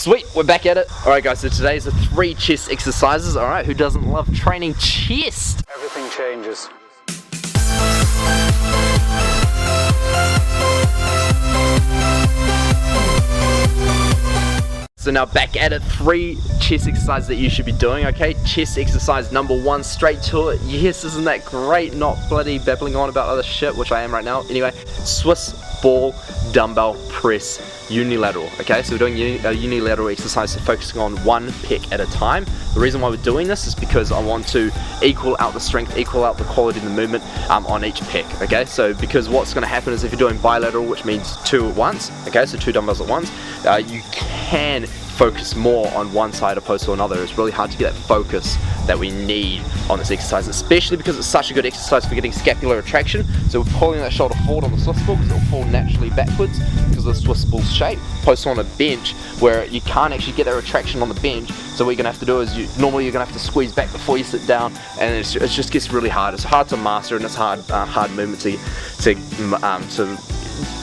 Sweet, we're back at it. Alright guys, so today's the 3 chest exercises. Alright, who doesn't love training chest? Everything changes. So now back at it, 3 chest exercises that you should be doing, okay? Chest exercise number 1, straight to it. Yes, isn't that great? Not bloody babbling on about other shit, which I am right now. Anyway, Swiss ball dumbbell press unilateral, okay? So we're doing a unilateral exercise, so focusing on 1 pec at a time. The reason why we're doing this is because I want to equal out the strength, equal out the quality of the movement on each pec, okay? So because what's going to happen is if you're doing bilateral, which means 2 at once, okay, so 2 dumbbells at once, you can focus more on one side opposed to another. It's really hard to get that focus that we need on this exercise, especially because it's such a good exercise for getting scapular retraction. So we're pulling that shoulder forward on the Swiss ball because it'll fall naturally backwards because of the Swiss ball's shape, opposed to on a bench where you can't actually get that retraction on the bench. So what you're going to have to do is normally you're going to have to squeeze back before you sit down, and it just gets really hard. It's hard to master, and it's hard movement to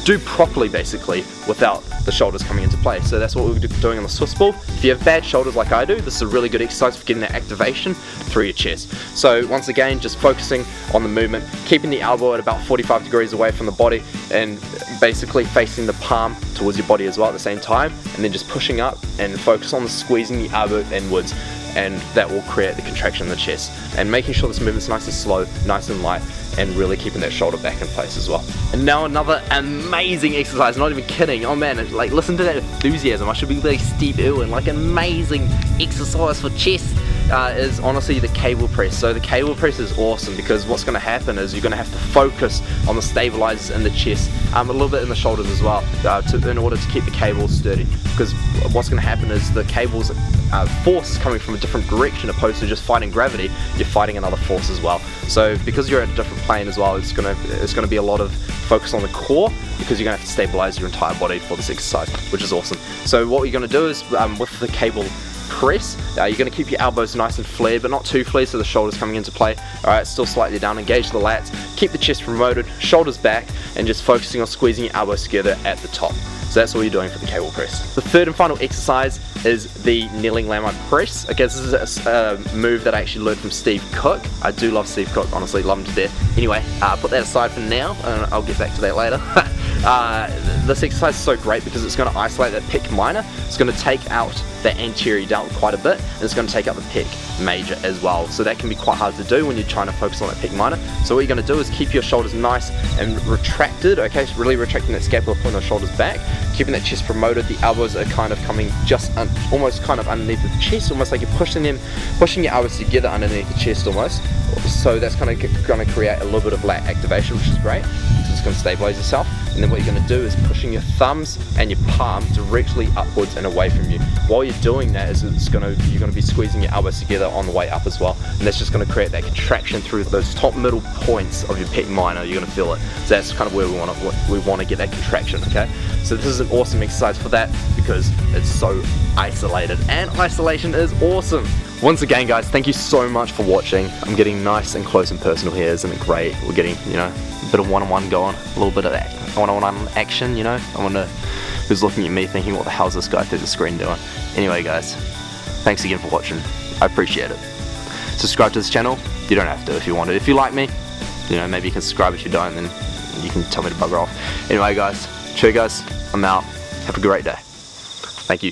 do properly, basically, without the shoulders coming into play. So that's what we're doing on the Swiss ball. If you have bad shoulders like I do, this is a really good exercise for getting that activation through your chest. So once again, just focusing on the movement, keeping the elbow at about 45 degrees away from the body, and basically facing the palm towards your body as well at the same time, and then just pushing up and focus on the squeezing the elbow inwards, and that will create the contraction in the chest, and making sure this movement's nice and slow, nice and light, and really keeping that shoulder back in place as well. And now another amazing exercise, not even kidding. Oh man, like listen to that enthusiasm. I should be like Steve Irwin. Like amazing exercise for chest is honestly the cable press. So the cable press is awesome because what's going to happen is you're going to have to focus on the stabilizers in the chest, a little bit in the shoulders as well, in order to keep the cables sturdy. Because what's going to happen is the cables force is coming from a different direction opposed to just fighting gravity. You're fighting another force as well. So because you're at a different plane as well, it's going to be a lot of focus on the core because you're going to have to stabilize your entire body for this exercise, which is awesome. So what you're going to do is with the cable press, you're going to keep your elbows nice and flared, but not too flared, so the shoulders coming into play. Alright, still slightly down, engage the lats, keep the chest promoted, shoulders back, and just focusing on squeezing your elbows together at the top. So that's what you're doing for the cable press. The third and final exercise is the kneeling landmark press. Okay, this is a move that I actually learned from Steve Cook. I do love Steve Cook, honestly, love him to death. Anyway, put that aside for now, and I'll get back to that later. This exercise is so great because it's going to isolate that pec minor. It's going to take out the anterior delt quite a bit, and it's going to take out the pec major as well. So that can be quite hard to do when you're trying to focus on that pec minor. So what you're going to do is keep your shoulders nice and retracted, okay, so really retracting that scapula, pulling the shoulders back, keeping that chest promoted. The elbows are kind of coming just almost kind of underneath the chest, almost like you're pushing your elbows together underneath the chest almost. So that's kind of going to create a little bit of lat activation, which is great. So it's going to stabilize yourself. And then what you're going to do is pushing your thumbs and your palm directly upwards and away from you. While you're doing that, you're going to be squeezing your elbows together on the way up as well, and that's just going to create that contraction through those top middle points of your pec minor. You're going to feel it. So that's kind of where we want to get that contraction. Okay, so this is an awesome exercise for that because it's so isolated, and isolation is awesome. Once again, guys, thank you so much for watching. I'm getting nice and close and personal here, isn't it great? We're getting, a bit of one-on-one going, a little bit of that one-on-one action, I wonder who's looking at me thinking, what the hell's this guy through the screen doing? Anyway, guys, thanks again for watching. I appreciate it. Subscribe to this channel. You don't have to if you want to. If you like me, maybe you can subscribe. If you don't, then you can tell me to bugger off. Anyway, guys, Chur guys, I'm out. Have a great day. Thank you.